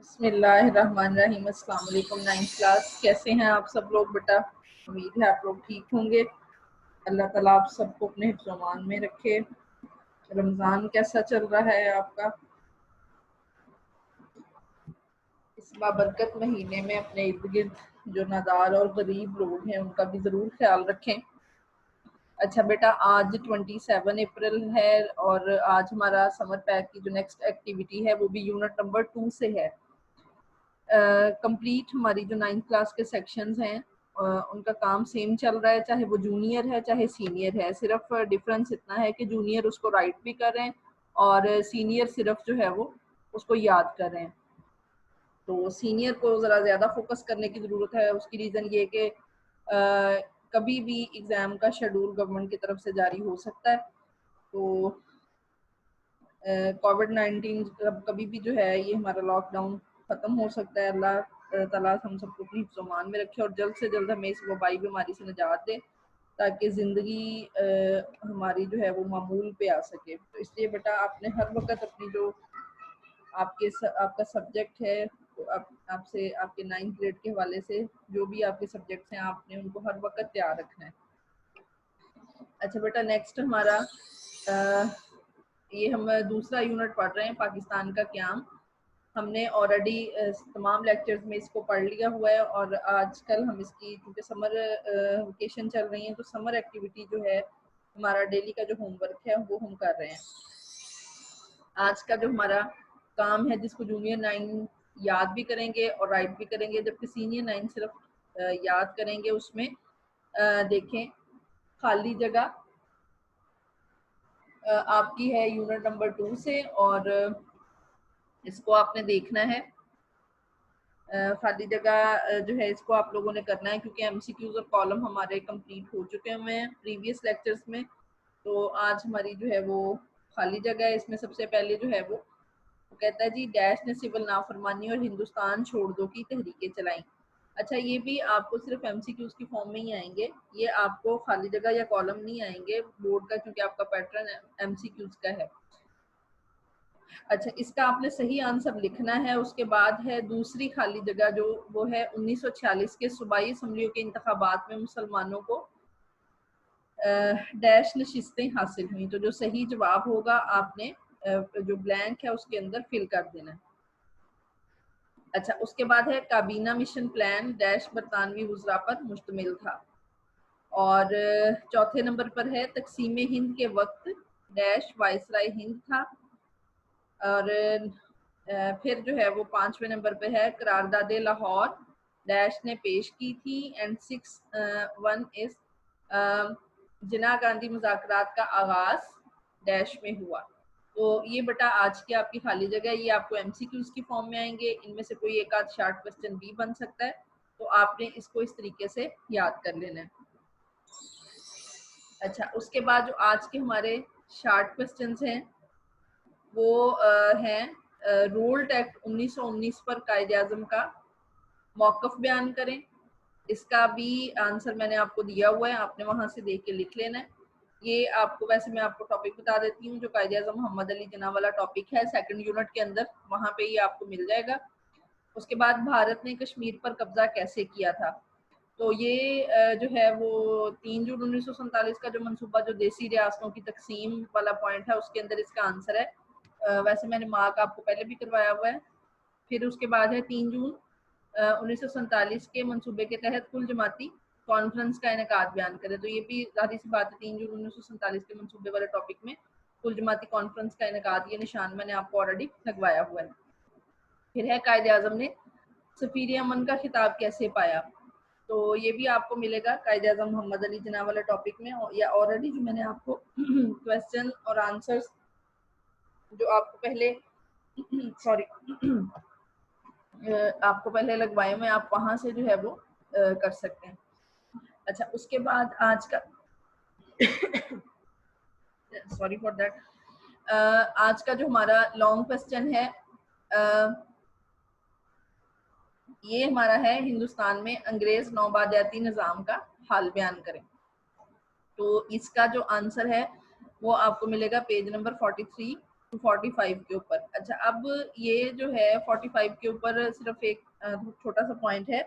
बिस्मिल्लाहिर्रहमानिर्रहीम। अस्सलाम वालेकुम 9th क्लास, कैसे हैं आप सब लोग बेटा? उम्मीद है आप लोग ठीक होंगे। अल्लाह ताला आप सबको अपने हिफ्ज़-ओ-अमान में रखे। रमज़ान कैसा चल रहा है आपका? इस बाबरकत महीने में अपने इर्द गिर्द जो नादार और गरीब लोग हैं उनका भी ज़रूर ख्याल रखें। अच्छा बेटा, आज 27 अप्रैल है और आज हमारा समर पैक की जो नेक्स्ट एक्टिविटी है वो भी यूनिट नंबर 2 से है। कंप्लीट हमारी जो 9th क्लास के सेक्शंस हैं उनका काम सेम चल रहा है, चाहे वो जूनियर है चाहे सीनियर है। सिर्फ डिफरेंस इतना है कि जूनियर उसको राइट भी कर रहे हैं और सीनियर सिर्फ जो है वो उसको याद कर रहे हैं। तो सीनियर को ज़रा ज़्यादा फोकस करने की ज़रूरत है। उसकी रीज़न ये कि कभी भी एग्ज़ाम का शेड्यूल गवर्नमेंट की तरफ से जारी हो सकता है। तो कोविड-19 कभी भी जो है ये हमारा लॉकडाउन ख़त्म हो सकता है। अल्लाह ताला हम सबको अपनी हिफ्ज़-ओ-अमान में रखे और जल्द से जल्द हमें इस वबाई बीमारी से निजात दे ताकि ज़िंदगी हमारी जो है वो मामूल पे आ सके। तो इसलिए बेटा आपने हर वक्त अपनी जो आपका सब्जेक्ट है तो आपसे आपके 9th ग्रेड के हवाले से जो भी आपके सब्जेक्ट्स हैं आपने उनको हर वक्त तैयार रखना है। अच्छा बेटा, नेक्स्ट हमारा ये हम दूसरा यूनिट पढ़ रहे हैं, पाकिस्तान का क़याम। हमने ऑलरेडी तमाम लेक्चर्स में इसको पढ़ लिया हुआ है और आजकल हम इसकी क्योंकि समर वेकेशन चल रही है तो समर एक्टिविटी जो है हमारा डेली का जो होमवर्क है वो हम कर रहे हैं। आज का जो हमारा काम है जिसको जूनियर 9 याद भी करेंगे और राइट भी करेंगे, जबकि सीनियर 9 सिर्फ याद करेंगे। उसमें देखें, खाली जगह आपकी है यूनिट नंबर 2 से और इसको आपने देखना है। खाली जगह जो है इसको आप लोगों ने करना है क्योंकि एमसीक्यूज और कॉलम हमारे कंप्लीट हो चुके हैं प्रीवियस लेक्चर्स में। तो आज हमारी जो है वो खाली जगह है। इसमें सबसे पहले जो है वो कहता है जी, डैश ने सिविल नाफरमानी और हिंदुस्तान छोड़ दो की तहरीकें चलाई। अच्छा, ये भी आपको सिर्फ एमसीक्यूज की फॉर्म में ही आएंगे, ये आपको खाली जगह या कॉलम नहीं आएंगे बोर्ड का, क्योंकि आपका पैटर्न एमसीक्यूज का है। अच्छा, इसका आपने सही आंसर लिखना है। उसके बाद है दूसरी खाली जगह जो वो है 1946 के सूबाई असम्बलियों के इंतखाबात में मुसलमानों को डैश नशिस्तें हासिल हुई। तो जो सही जवाब होगा आपने जो ब्लैंक है उसके अंदर फिल कर देना है। अच्छा, उसके बाद है काबीना मिशन प्लान डैश बरतानवी वज़रा पर मुश्तमिल था। और चौथे नंबर पर है तकसीम हिंद के वक्त डैश वाइसराय हिंद था। और फिर जो है वो 5वें नंबर पे है करारदाद लाहौर डैश ने पेश की थी। एंड 6 इज जिना गांधी मुज़ाकरात का आगाज डैश में हुआ। तो ये बेटा आज की आपकी खाली जगह, ये आपको एमसीक्यूज की फॉर्म में आएंगे। इनमें से कोई एक आध शार्ट क्वेश्चन भी बन सकता है, तो आपने इसको इस तरीके से याद कर लेना है। अच्छा, उसके बाद जो आज के हमारे शार्ट क्वेश्चंस हैं वो हैं रूल्ड एक्ट 1919 पर कायदे-आज़म का मौक़िफ़ बयान करें। इसका भी आंसर मैंने आपको दिया हुआ है, आपने वहां से देख के लिख लेना है। ये आपको वैसे मैं आपको टॉपिक बता देती हूँ, जो कायदे-आज़म मोहम्मद अली जिन्ना वाला टॉपिक है 2nd यूनिट के अंदर, वहां पे ये आपको मिल जाएगा। उसके बाद भारत ने कश्मीर पर कब्जा कैसे किया था, तो ये जो है वो 3 जून 1947 का जो मनसूबा जो देसी रियासतों की तकसीम वाला पॉइंट है उसके अंदर इसका आंसर है। वैसे मैंने मार्क आपको पहले भी करवाया हुआ है। फिर उसके बाद है 3 जून 1947 के मनसूबे के तहत कुल जमाती कॉन्फ्रेंस का इनेकाद बयान करें। तो ये भी जाहिर सी बात है 3 जून 1947 के मनसूबे वाले टॉपिक में कुल जमाती कॉन्फ्रेंस का इनेकाद, ये निशान मैंने आपको ऑलरेडी लगवाया हुआ है। फिर है कायदे आज़म ने सफीर अमन का खिताब कैसे पाया, तो ये भी आपको मिलेगा कायदे आज़म मोहम्मद अली जिन्ना वाले टॉपिक में। या ऑलरेडी जो मैंने आपको क्वेश्चन और आंसर्स जो आपको पहले सॉरी आपको पहले लगवाए हुए, आप वहां से जो है वो कर सकते हैं। अच्छा, उसके बाद आज का सॉरी फॉर दैट, आज का जो हमारा लॉन्ग क्वेश्चन है ये हमारा है हिंदुस्तान में अंग्रेज नौबादियाती निज़ाम का हाल बयान करें। तो इसका जो आंसर है वो आपको मिलेगा पेज नंबर 43 टू 45 के ऊपर। अच्छा, अब ये जो है 45 के ऊपर सिर्फ एक छोटा सा पॉइंट है,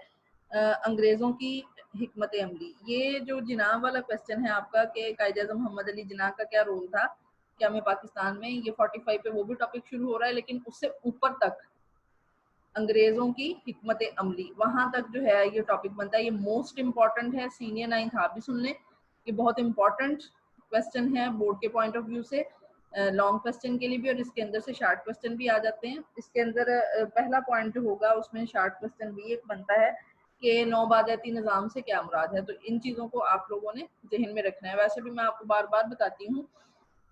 अंग्रेजों की हिकमत अमली। ये जो जिनाह वाला क्वेश्चन है आपका कि कायद-ए-आज़म मोहम्मद अली जिनाह का क्या रोल था क्या में पाकिस्तान में, ये 45 पे वो भी टॉपिक शुरू हो रहा है, लेकिन उससे ऊपर तक अंग्रेजों की हिकमत अमली, वहां तक जो है ये टॉपिक बनता है। ये मोस्ट इंपॉर्टेंट है, सीनियर 9th आप भी सुन लें, ये बहुत इंपॉर्टेंट क्वेश्चन है बोर्ड के पॉइंट ऑफ व्यू से, लॉन्ग क्वेश्चन के लिए भी, और इसके अंदर से शार्ट क्वेश्चन भी आ जाते हैं। इसके अंदर पहला पॉइंट जो होगा उसमें शार्ट क्वेश्चन भी एक बनता है कि नौबादती निज़ाम से क्या मुराद है। तो इन चीज़ों को आप लोगों ने जहन में रखना है। वैसे भी मैं आपको बार बार बताती हूँ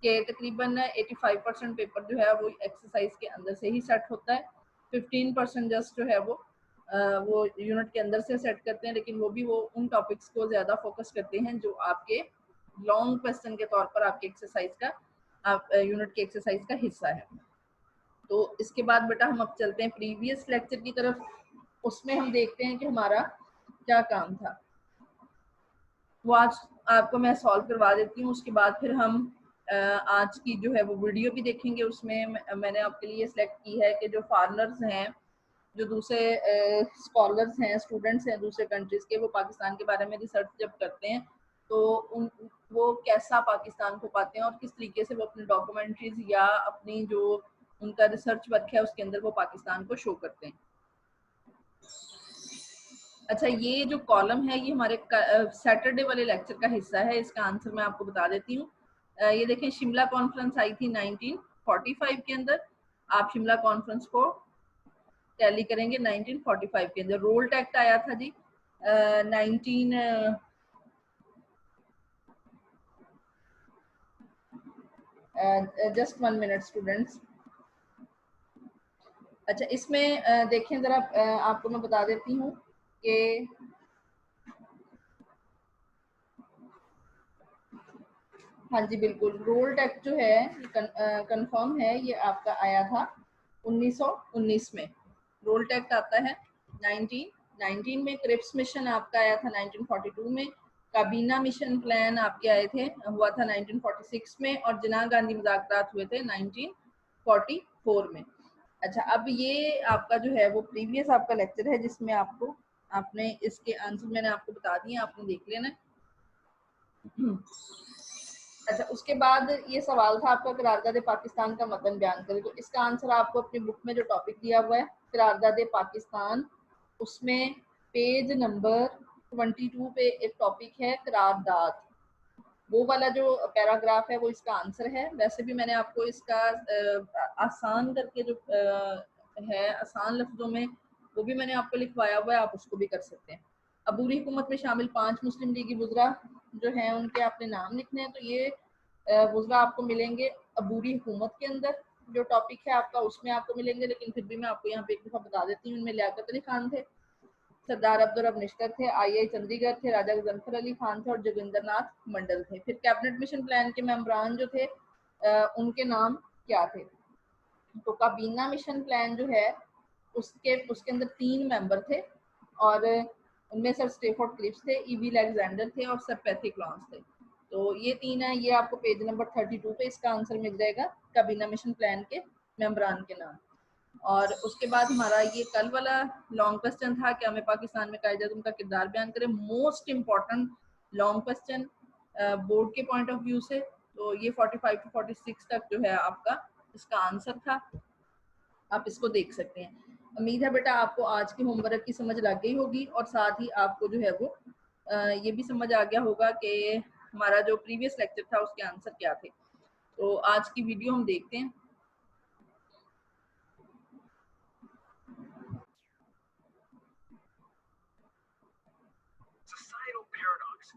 कि तकरीबन 85% पेपर जो है वो एक्सरसाइज के अंदर से ही सेट होता है, 15% जस्ट जो है वो यूनिट के अंदर से सेट करते हैं, लेकिन वो भी वो उन टॉपिक्स को ज़्यादा फोकस करते हैं जो आपके लॉन्ग क्वेश्चन के तौर पर आपके एक्सरसाइज का, आप यूनिट के एक्सरसाइज का हिस्सा है। तो इसके बाद बेटा हम अब चलते हैं प्रीवियस लेक्चर की तरफ, उसमें हम देखते हैं कि हमारा क्या काम था। वो आज आपको मैं सॉल्व करवा देती हूँ, उसके बाद फिर हम आज की जो है वो वीडियो भी देखेंगे। उसमें मैंने आपके लिए सेलेक्ट की है कि जो फॉरेनर्स हैं, जो दूसरे स्कॉलर्स हैं, स्टूडेंट्स हैं दूसरे कंट्रीज के, वो पाकिस्तान के बारे में रिसर्च जब करते हैं तो वो कैसा पाकिस्तान को पाते हैं और किस तरीके से वो अपने डॉक्यूमेंट्रीज या अपनी जो उनका रिसर्च वर्क है उसके अंदर वो पाकिस्तान को शो करते हैं। अच्छा, ये जो कॉलम है ये हमारे सैटरडे वाले लेक्चर का हिस्सा है, इसका आंसर मैं आपको बता देती हूँ। ये देखें, शिमला कॉन्फ्रेंस आई थी 1945 के अंदर, आप शिमला कॉन्फ्रेंस को टैली करेंगे 1945 के अंदर। रोल्ट एक्ट आया था जी 19 जस्ट 1 मिनट स्टूडेंट्स। अच्छा, इसमें देखें जरा, आपको मैं बता देती हूँ कि हाँ जी बिल्कुल, रोल्ट एक्ट जो है कंफर्म है, ये आपका आया था 1919 में। रोल्ट एक्ट आता है 1919 में। क्रिप्स मिशन आपका आया था 1942 में। काबीना मिशन प्लान आपके आए थे, हुआ था 1946 में, और जिना गांधी मुज़ाकरात हुए थे 1944 में। अच्छा, अब ये आपका जो है वो प्रीवियस आपका लेक्चर है जिसमें आपको आपने इसके आंसर मैंने आपको बता दिए, आपने देख लेना। अच्छा, उसके बाद ये सवाल था आपका, करारदाद पाकिस्तान का मतन बयान करें। तो इसका आंसर आपको अपनी बुक में जो टॉपिक दिया हुआ है करारदाद पाकिस्तान, उसमें पेज नंबर 22 पे एक टॉपिक है करारदाद, वो वाला जो पैराग्राफ है वो इसका आंसर है। वैसे भी मैंने आपको इसका आसान करके जो है आसान लफ्जों में, वो भी मैंने आपको लिखवाया हुआ है, आप उसको भी कर सकते हैं। अबूरी हुकूमत में शामिल 5 मुस्लिम लीगी वुज़रा जो हैं उनके आपने नाम लिखने हैं। तो ये वुज़रा आपको मिलेंगे अबूरी हुकूमत के अंदर, जो टॉपिक है आपका उसमें आपको मिलेंगे, लेकिन फिर भी मैं आपको यहाँ पे एक दफ़ा बता देती हूँ। इनमें लियाकत अली खान थे, सरदार अब्दुल रब निश्तर थे, आई चंडीगढ़ थे, राजा गजनफर अली खान थे, और जोगिंदर नाथ मंडल थे। फिर कैबिनेट मिशन प्लान के मेंबरान जो थे उनके नाम क्या थे। तो काबीना मिशन प्लान जो है उसके अंदर 3 मेंबर थे, और उनमें सर स्टेफोर्ड क्रिप्स थे, ईवी अलेक्जेंडर थे, और सर पैट्रिक लॉन्स थे। तो ये 3 है, ये आपको पेज नंबर 32 पे इसका आंसर मिल जाएगा, काबीना मिशन प्लान के मेंबरान के नाम। और उसके बाद हमारा ये कल वाला लॉन्ग क्वेश्चन था कि हमें पाकिस्तान में कायद-ए-आज़म का किरदार बयान करें, most important long question board के पॉइंट ऑफ व्यू से। तो ये 45 टू 46 तक जो है आपका इसका आंसर था, आप इसको देख सकते हैं। उम्मीद है बेटा आपको आज की होमवर्क की समझ लग गई होगी, और साथ ही आपको जो है वो ये भी समझ आ गया होगा कि हमारा जो प्रीवियस लेक्चर था उसके आंसर क्या थे। तो आज की वीडियो हम देखते हैं।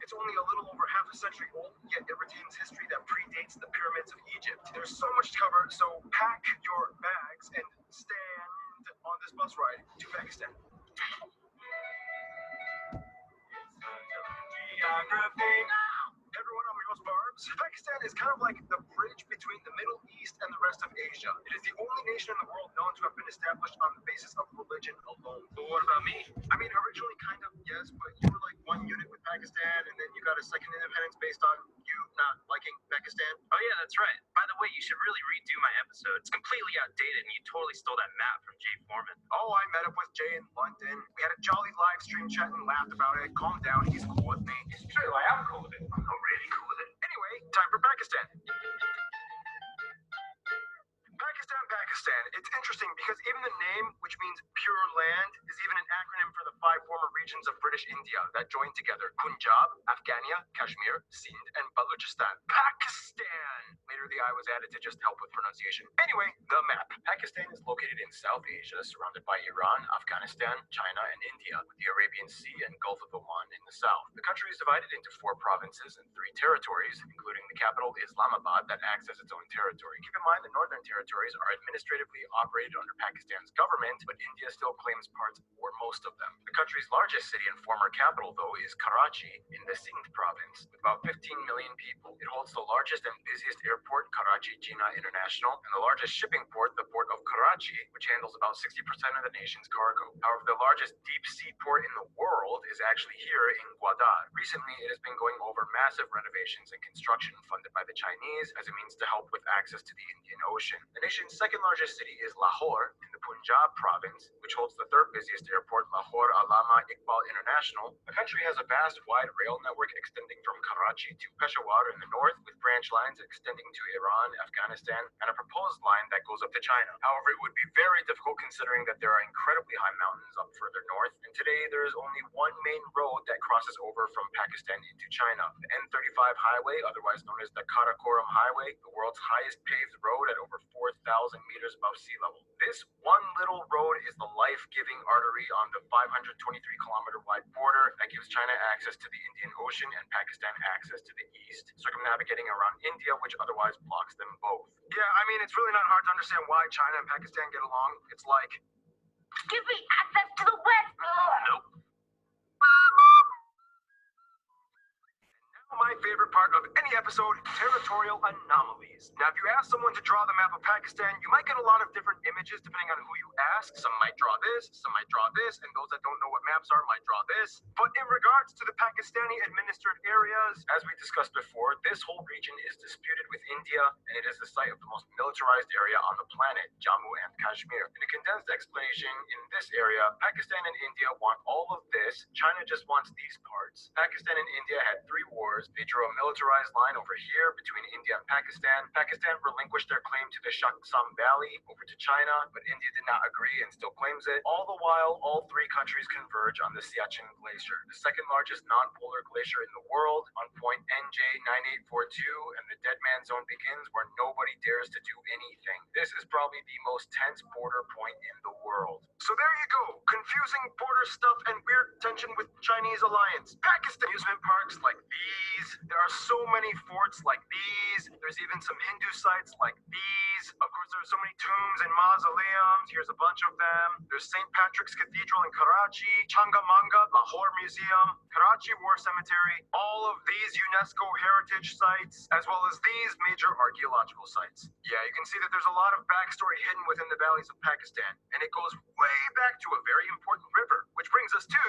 It's only a little over half a century old, yet it retains history that predates the pyramids of Egypt. There's so much to cover, so pack your bags and stand on this bus ride to Pakistan. Geography. Everyone, I'm your host Barbs. Pakistan is kind of like the bridge between the Middle East East and the rest of Asia. It is the only nation in the world known to have been established on the basis of religion alone. But what about me? I mean, originally kind of, yes, but you were like one unit with Pakistan, and then you got a second independence based on you not liking Pakistan. Oh yeah, that's right. By the way, you should really redo my episode. It's completely outdated, and you totally stole that map from Jay Foreman. Oh, I met up with Jay in London. We had a jolly live stream chat and laughed about it. Calm down, he's cool with me. It's true, I am cool with it. I'm not really cool with it. Anyway, time for Pakistan. Pakistan. It's interesting because even the name, which means pure land, is even an acronym for the 5 former regions of British India that joined together: Punjab, Afghania, Kashmir, Sindh, and Balochistan. Pakistan! Later, the I was added to just help with pronunciation. Anyway, the map. Pakistan is located in South Asia, surrounded by Iran, Afghanistan, China, and India, with the Arabian Sea and Gulf of Oman in the south. The country is divided into 4 provinces and 3 territories, including the capital Islamabad that acts as its own territory. Keep in mind the northern territories are administratively operated under Pakistan's government, but India still claims parts or most of them. The country's largest city and former capital, though, is Karachi in the Sindh province, with about 15 million people. It holds the largest and busiest airport, Karachi Jinnah International, and the largest shipping port, the port of Karachi, which handles about 60% of the nation's cargo. However, the largest deep-sea port in the world is actually here in Qadeer. Recently, it has been going over massive renovations and construction funded by the Chinese as a means to help with access to the Indian Ocean. The nation's second largest city is Lahore in the Punjab province, which holds the 3rd busiest airport, Lahore Allama Iqbal International. The country has a vast, wide rail network extending from Karachi to Peshawar in the north, with branch lines extending to Iran, Afghanistan, and a proposed line that goes up to China. However, it would be very difficult considering that there are incredibly high mountains up further north, and today there is only one main road that crosses over from Pakistan into China. The N35 highway, otherwise known as the Karakoram Highway, the world's highest paved road at over 4,000 meters above sea level. This one little road is the life-giving artery on the 523-kilometer wide border that gives China access to the Indian Ocean and Pakistan access to the east, circumnavigating around India, which otherwise blocks them both. Yeah, I mean, it's really not hard to understand why China and Pakistan get along. It's like, give me access to the West! Nope. my favorite part of any episode, territorial anomalies. Now, if you ask someone to draw the map of Pakistan, you might get a lot of different images depending on who you ask. Some might draw this, some might draw this, and those that don't know what maps are might draw this. But in regards to the Pakistani-administered areas, as we discussed before, this whole region is disputed with India, and it is the site of the most militarized area on the planet, Jammu and Kashmir. In a condensed explanation, in this area, Pakistan and India want all of this. China just wants these parts. Pakistan and India had 3 wars. They drew a militarized line over here between India and Pakistan. Pakistan relinquished their claim to the Shaksam Valley over to China, but India did not agree and still claims it. All the while, all 3 countries converge on the Siachen Glacier, the second largest non-polar glacier in the world, on point NJ9842, and the Dead Man Zone begins where nobody dares to do anything. This is probably the most tense border point in the world. So there you go, confusing border stuff and weird tension with Chinese alliance. Pakistan amusement parks like these. There are so many forts like these. There's even some Hindu sites like these. Of course, there's so many tombs and mausoleums. Here's a bunch of them. There's St. Patrick's Cathedral in Karachi, Changamanga, Lahore Museum, Karachi War Cemetery, all of these UNESCO heritage sites, as well as these major archaeological sites. Yeah, you can see that there's a lot of backstory hidden within the valleys of Pakistan, and it goes way back to a very important river, which brings us to...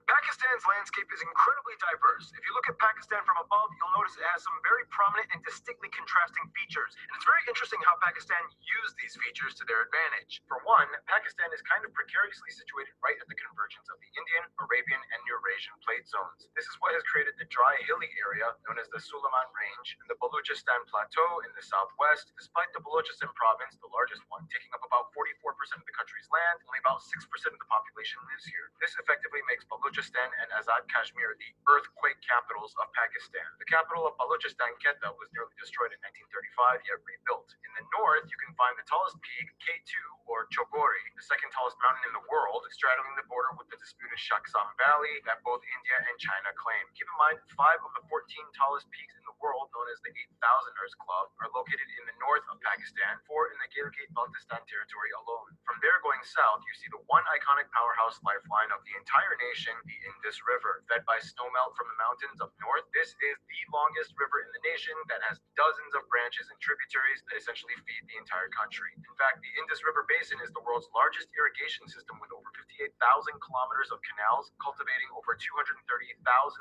Pakistan's landscape is incredibly diverse. If you look at Pakistan from above, you'll notice it has some very prominent and distinctly contrasting features. And it's very interesting how Pakistan used these features to their advantage. For one, Pakistan is kind of precariously situated right at the convergence of the Indian, Arabian, and Eurasian plate zones. This is what has created the dry, hilly area known as the Sulayman Range and the Balochistan Plateau in the southwest. Despite the Balochistan province, the largest one, taking up about 44% of the country's land, only about 6% of the population lives here. This effectively makes Balochistan and Azad Kashmir the earthquake capitals of Pakistan. The capital of Balochistan, Quetta, was nearly destroyed in 1935, yet rebuilt. In the north, you can find the tallest peak, K2, or Chogori, the second tallest mountain in the world, straddling the border with the disputed Shaksam Valley that both India and China claim. Keep in mind, 5 of the 14 tallest peaks in the world, known as the 8,000ers Club, are located in the north of Pakistan, 4 in the Gilgit-Baltistan territory alone. From there going south, you see the one iconic powerhouse lifeline of the entire nation, the Indus River. Fed by snowmelt from the mountains up north, this is the longest river in the nation that has dozens of branches and tributaries that essentially feed the entire country. In fact, the Indus River Basin is the world's largest irrigation system with over 58,000 kilometers of canals, cultivating over 230,000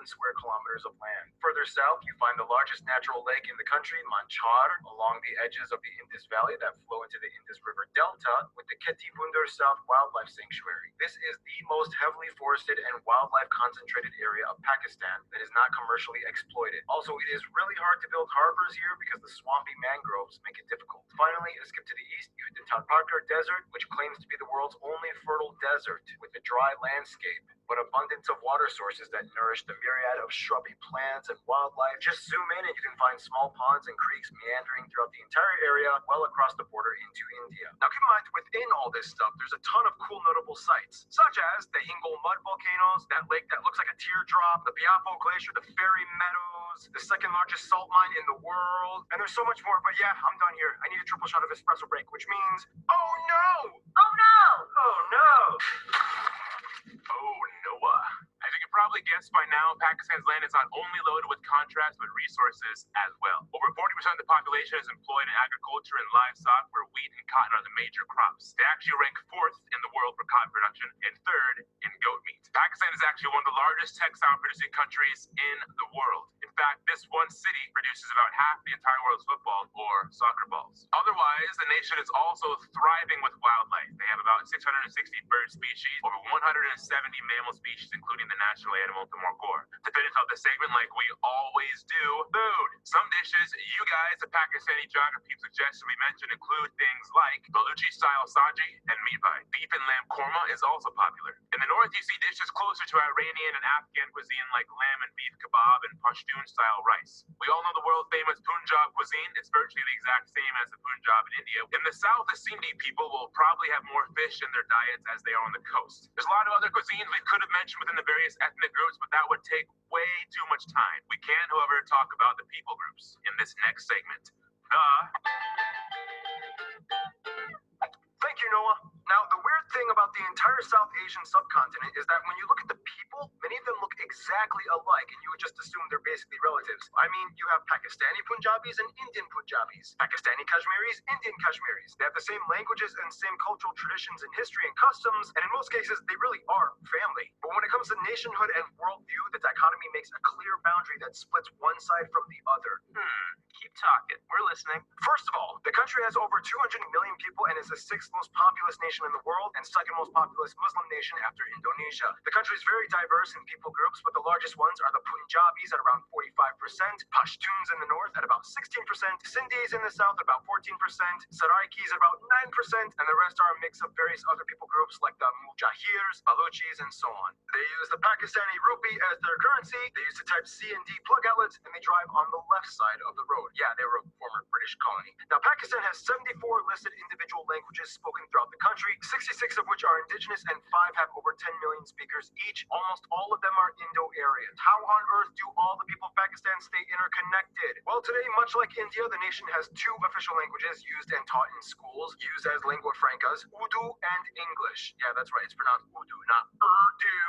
square kilometers of land. Further south, you find the largest natural lake in the country, Manchar, along the edges of the Indus Valley that flow into the Indus River Delta, with the Khewra South Wildlife Sanctuary. This is the most heavily forested and wildlife concentrated area of Pakistan that is not commercially exploited. Also, it is really hard to build harbors here because the swampy mangroves make it difficult. Finally, a skip to the east, you hit the Taparkar Desert, which claims to be the world's only fertile desert, with a dry landscape but abundance of water sources that nourish the myriad of shrubby plants and wildlife. Just zoom in and you can find small ponds and creeks meandering throughout the entire area, well across the border into India. Now keep in mind, within all this stuff, there's a ton of cool notable sites, such as the Hingol mud volcanoes, that lake that looks like a teardrop, the Biafo Glacier, the Fairy Meadows, the second largest salt mine in the world, and there's so much more. But yeah, I'm done here. I need a triple shot of espresso break, which means, oh no! Oh no! Oh no! Oh, Noah. As you can probably guess by now, Pakistan's land is not only loaded with contrasts, but resources as well. Over 40% of the population is employed in agriculture and livestock, where wheat and cotton are the major crops. They actually rank 4th in the world for cotton production and 3rd in goat meat. Pakistan is actually one of the largest textile producing countries in the world. In fact, this one city produces about half the entire world's football or soccer balls. Otherwise, the nation is also thriving with wildlife. They have about 660 bird species, over 170 mammal species, including the national animal, the morgor. To finish off the segment like we always do, food. Some dishes you guys, the Pakistani geography suggested we mention include things like Baluchi-style saji and meat pie. Beef and lamb korma is also popular. In the north, you see dishes closer to Iranian and Afghan cuisine like lamb and beef kebab and Pashtun-style rice. We all know the world-famous Punjab cuisine. It's virtually the exact same as the Punjab in India. In the south, the Sindhi people will probably have more fish in their diets as they are on the coast. There's a lot of other cuisines we could have mentioned within the various ethnic groups, but that would take way too much time. We can, however, talk about the people groups in this next segment. Thank you, Noah. Now, the weird thing about the entire South Asian subcontinent is that when you look at the people, many of them look exactly alike, and you would just assume they're basically relatives. I mean, you have Pakistani Punjabis and Indian Punjabis, Pakistani Kashmiris, Indian Kashmiris. They have the same languages and same cultural traditions and history and customs, and in most cases, they really are family. But when it comes to nationhood and worldview, the dichotomy makes a clear boundary that splits one side from the other. Keep talking. We're listening. First of all, the country has over 200 million people and is the 6th most populous nation in the world and 2nd most populous Muslim nation after Indonesia. The country is very diverse in people groups, but the largest ones are the Punjabis at around 45%, Pashtuns in the north at about 16%, Sindhis in the south at about 14%, Saraikis at about 9%, and the rest are a mix of various other people groups like the Mujahirs, Baluchis, and so on. They use the Pakistani rupee as their currency, they use the type C and D plug outlets, and they drive on the left side of the road. Yeah, they were a former British colony. Now, Pakistan has 74 listed individual languages spoken throughout the country, 66 of which are indigenous and 5 have over 10 million speakers each. Almost all of them are Indo-Aryan. How on earth do all the people of Pakistan stay interconnected? Well, today, much like India, the nation has 2 official languages used and taught in schools, used as lingua francas, Urdu and English. Yeah, that's right, it's pronounced Urdu, not Urdu.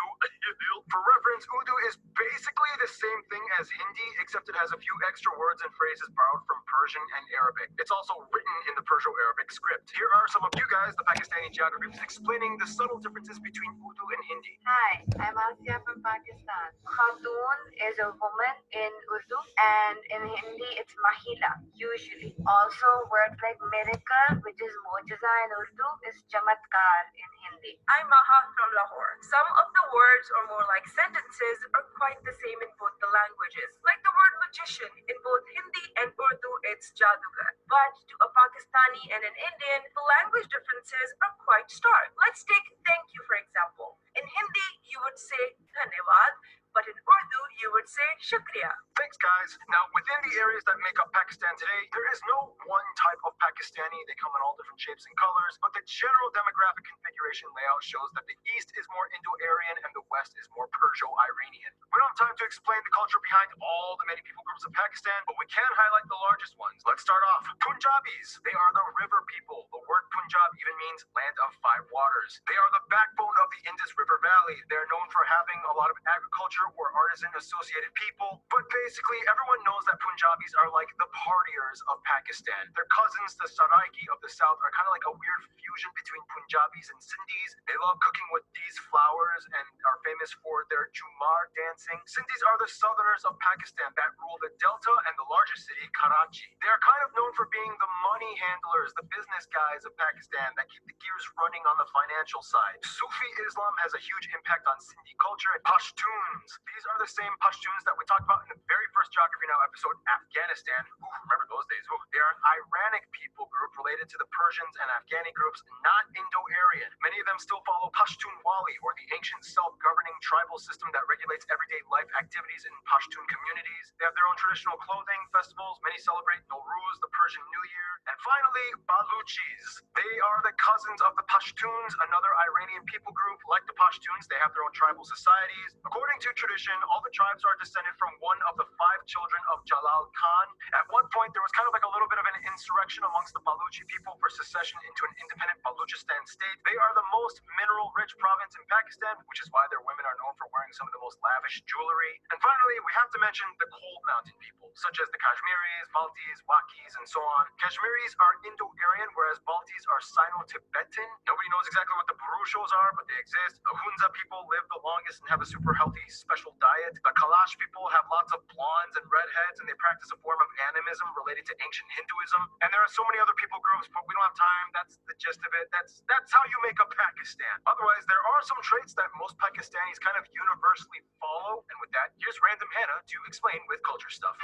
For reference, Urdu is basically the same thing as Hindi, except it has a few extra words and phrases borrowed from Persian and Arabic. It's also written in the Perso-Arabic script. Here are some of you guys, the Pakistani geographers, explaining the subtle differences between Urdu and Hindi. Hi, I'm Asya from Pakistan. Khatun is a woman in Urdu, and in Hindi it's Mahila, usually. Also, words like miracle, which is mojiza in Urdu, is chamatkar in Hindi. I'm Rahat from Lahore. Some of the words, or more like sentences, are quite the same in both the languages. Like the word magician, in both Hindi and Urdu, it's jadugar. But to a Pakistani and an Indian, the language differences are quite stark. Let's take thank you, for example. In Hindi, you would say dhanyavad, but in Urdu, you would say shukriya. Thanks, guys. Now, within the areas that make up Pakistan today, there is no one type of Pakistani. They come in all different shapes and colors, but the general demographic configuration layout shows that the east is more Indo-Aryan and the west is more Perso-Iranian. We don't have time to explain the culture behind all the many people groups of Pakistan, but we can highlight the largest ones. Let's start off. Punjabis. They are the river people. The word Punjab even means land of five waters. They are the backbone of the Indus River Valley. They're known for having a lot of agriculture or artisan-associated people. But basically, everyone knows that Punjabis are like the partiers of Pakistan. Their cousins, the Saraiki of the south, are kind of like a weird fusion between Punjabis and Sindhis. They love cooking with these flowers and are famous for their Jumar dancing. Sindhis are the southerners of Pakistan that rule the delta and the largest city, Karachi. They are kind of known for being the money handlers, the business guys of Pakistan that keep the gears running on the financial side. Sufi Islam has a huge impact on Sindhi culture. And Pashtuns. These are the same Pashtuns that we talked about in the very first Geography Now episode, Afghanistan. Ooh, remember those days? Ooh, they are an Iranic people group related to the Persians and Afghani groups, not Indo-Aryan. Many of them still follow Pashtunwali, or the ancient self-governing tribal system that regulates everyday life activities in Pashtun communities. They have their own traditional clothing, festivals. Many celebrate Nowruz, the Persian New Year. And finally, Baluchis. They are the cousins of the Pashtuns, another Iranian people group. Like the Pashtuns, they have their own tribal societies. According to tradition, all the tribes are descended from one of the five children of Jalal Khan. At one point, there was kind of like a little bit of an insurrection amongst the Baluchi people for secession into an independent Baluchistan state. They are the most mineral-rich province in Pakistan, which is why their women are known for wearing some of the most lavish jewelry. And finally, we have to mention the cold mountain people, such as the Kashmiris, Baltis, Wakis, and so on. Kashmiris are Indo-Aryan, whereas Baltis are Sino-Tibetan. Nobody knows exactly what the Purushos are, but they exist. The Hunza people live the longest and have a super healthy special diet. The Kalash people have lots of blondes and redheads, and they practice a form of animism related to ancient Hinduism. And there are so many other people groups, but we don't have time. That's the gist of it. That's how you make a Pakistan. Otherwise, there are some traits that most Pakistanis kind of universally follow. And with that, here's Random Hannah to explain with culture stuff.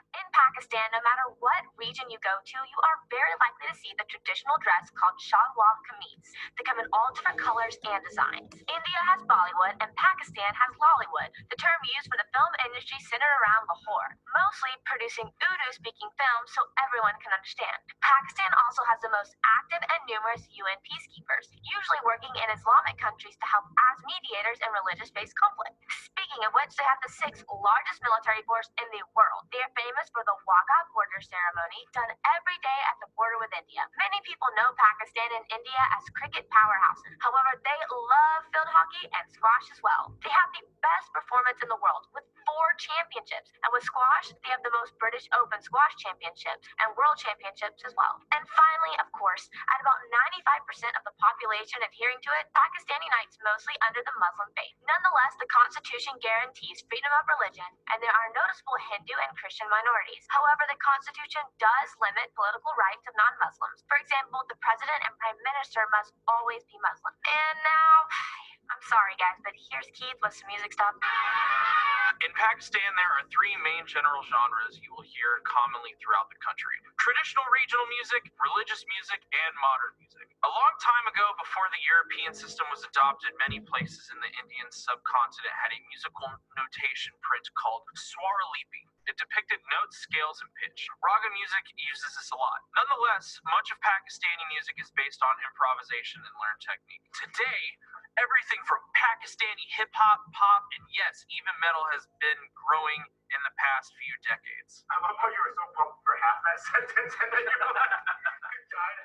In Pakistan, no matter what region you go to, you are very likely to see the traditional dress called shalwar kameez. They come in all different colors and designs. India has Bollywood and Pakistan has Lollywood, the term used for the film industry centered around Lahore, mostly producing Urdu-speaking films so everyone can understand. Pakistan also has the most active and numerous UN peacekeepers, usually working in Islamic countries to help as mediators in religious-based conflict. Speaking of which, they have the 6th largest military force in the world. They are famous for the Wagah border ceremony done every day at the border with India. Many people know Pakistan and India as cricket powerhouses. However, they love field hockey and squash as well. They have the best performance in the world with 4 championships. And with squash, they have the most British Open squash championships and world championships as well. And finally, of course, at about 95% of the population adhering to it, Pakistan unites mostly under the Muslim faith. Nonetheless, the Constitution guarantees freedom of religion, and there are noticeable Hindu and Christian minorities. However, the Constitution does limit political rights of non-Muslims. For example, the president and prime minister must always be Muslim. And now, I'm sorry guys, but here's Keith with some music stuff. In Pakistan, there are 3 main general genres you will hear commonly throughout the country: traditional regional music, religious music, and modern music. A long time ago, before the European system was adopted, many places in the Indian subcontinent had a musical notation print called Swaralipi. It depicted notes, scales, and pitch. Raga music uses this a lot. Nonetheless, much of Pakistani music is based on improvisation and learned technique. Today, everything from Pakistani hip-hop, pop, and yes, even metal has been growing in the past few decades. I love how you were so pumped for half that sentence and then you died.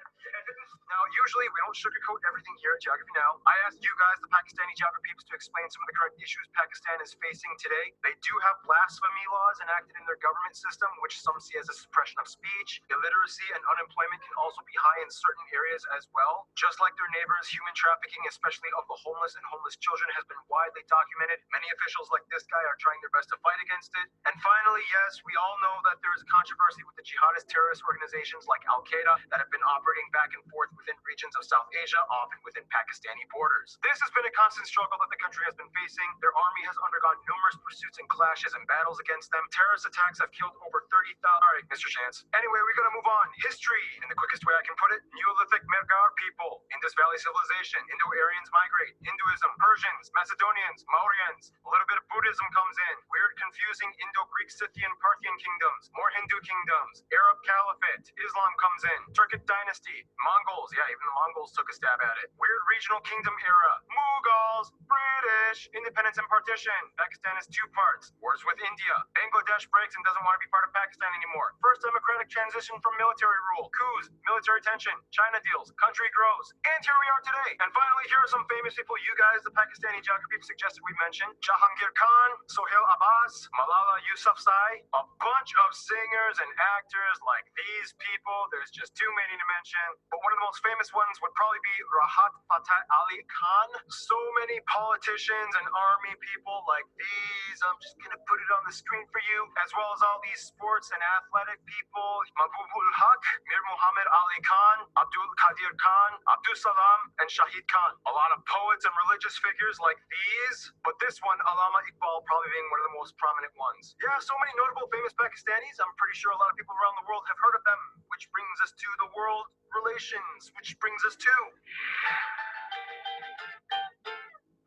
Now, usually we don't sugarcoat everything here at Geography Now. I asked you guys, the Pakistani geography peeps, to explain some of the current issues Pakistan is facing today. They do have blasphemy laws enacted in their government system, which some see as a suppression of speech. Illiteracy and unemployment can also be high in certain areas as well. Just like their neighbors, human trafficking, especially of the homeless and homeless children, has been widely documented. Many officials like this guy are trying their best to fight against it. And finally, yes, we all know that there is controversy with the jihadist terrorist organizations like Al-Qaeda that have been operating back and forth within regions of South Asia, often within Pakistani borders. This has been a constant struggle that the country has been facing. Their army has undergone numerous pursuits and clashes and battles against them. Terrorist attacks have killed over 30,000. Alright, Mr. Chance. Anyway, we gotta move on. History, in the quickest way I can put it. Neolithic Mergar people, Indus Valley civilization, Indo-Aryans migrate, Hinduism, Persians, Macedonians, Mauryans. A little bit of Buddhism comes in. Weird, confusing Indo-Greek, Scythian, Parthian kingdoms, more Hindu kingdoms, Arab Caliphate, Islam comes in, Turkic dynasty, Mongols, yeah, even the Mongols took a stab at it. Weird regional kingdom era. Mughals, British, independence and partition. Pakistan is two parts. Wars with India. Bangladesh breaks and doesn't want to be part of Pakistan anymore. First democratic transition from military rule. Coups, military tension, China deals, country grows. And here we are today. And finally, here are some famous people you guys, the Pakistani geography suggested we mention. Jahangir Khan, Sohail Abbas, Malala Yousafzai, a bunch of singers and actors like these people. There's just too many to mention. But one of the most famous ones would probably be Rahat Fateh Ali Khan. So many politicians and army people like these. I'm just gonna put it on the screen for you, as well as all these sports and athletic people. Mahbubul Haq, Mir Muhammad Ali Khan, Abdul Qadeer Khan, Abdul Salam, and Shahid Khan. A lot of poets and religious figures like these, but this one, Allama Iqbal, probably being one of the most prominent ones. Yeah, so many notable famous Pakistanis. I'm pretty sure a lot of people around the world have heard of them, which brings us to the world relations, which brings us to...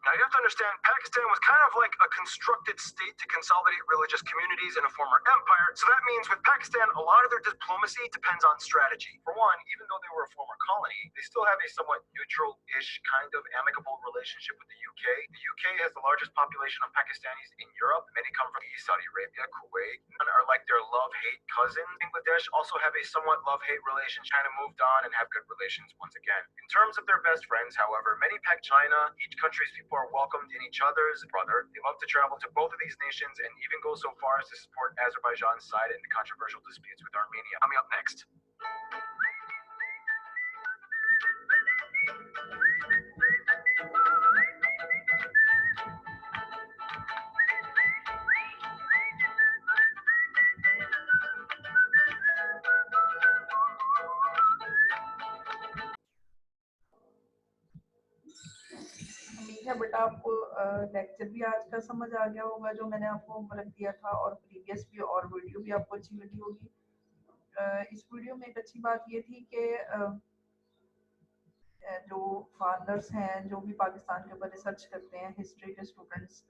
Now, you have to understand, Pakistan was kind of like a constructed state to consolidate religious communities in a former empire. So that means with Pakistan, a lot of their diplomacy depends on strategy. For one, even though they were a former colony, they still have a somewhat neutral-ish kind of amicable relationship with the UK. The UK has the largest population of Pakistanis in Europe. Many come from East Saudi Arabia, Kuwait, and are like their love-hate cousins. Bangladesh also have a somewhat love-hate relation. China moved on and have good relations once again. In terms of their best friends, however, many Pak China, each country's people are welcomed in each other's brother. They love to travel to both of these nations and even go so far as to support Azerbaijan's side in the controversial disputes with Armenia. Coming up next. उम्मीद है बेटा आपको lecture भी आज का समझ आ गया होगा जो मैंने आपको होमवर्क दिया था, और प्रीवियस भी और वीडियो भी आपको अच्छी लगी होगी। इस वीडियो में एक अच्छी बात ये थी कि जो फादर्स हैं, जो भी पाकिस्तान के ऊपर रिसर्च करते हैं, हिस्ट्री के स्टूडेंट्स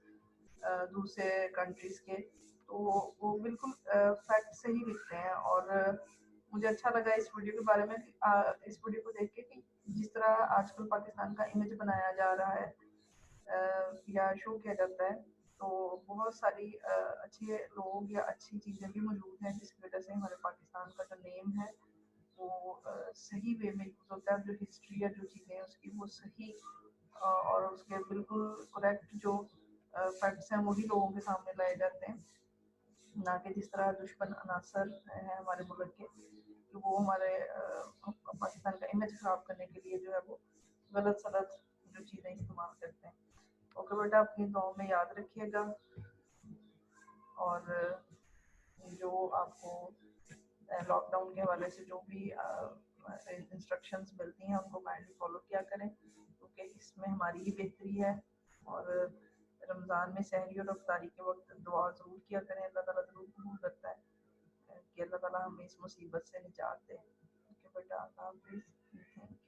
दूसरे कंट्रीज़ के, तो वो बिल्कुल फैक्ट से ही लिखते हैं। और मुझे अच्छा लगा इस वीडियो के बारे में, इस वीडियो को देख के, कि जिस तरह आजकल पाकिस्तान का इमेज बनाया जा रहा है या शो किया जाता है, तो बहुत सारी अच्छे लोग या अच्छी चीज़ें भी मौजूद हैं जिसकी वजह से हमारे पाकिस्तान का जो नेम है वो सही वे में यूज़ होता है। जो हिस्ट्री या जो चीज़ें हैं उसकी वो सही और उसके बिल्कुल करेक्ट जो फैक्ट्स हैं वही लोगों के सामने लाए जाते हैं, ना कि जिस तरह दुश्मन अनासर हैं हमारे मुल्क के, कि वो हमारे पाकिस्तान का इमेज ख़राब करने के लिए जो है वो गलत सलत जो चीज़ें इस्तेमाल करते हैं। ओके बेटा, अपनी दुआओं में याद रखिएगा, और जो आपको लॉकडाउन के हवाले से जो भी इंस्ट्रक्शंस मिलती हैं उनको काइंडली फॉलो किया करें, क्योंकि इसमें हमारी ही बेहतरी है। और रमज़ान में सहरी और अफ्तारी के वक्त दुआ ज़रूर किया करें, अल्लाह ताला ज़रूर कबूल करता है कि अल्लाह ताला हमें इस मुसीबत से निजात दे। ओके बेटा, अल्लाह हाफ़िज़, थैंक यू।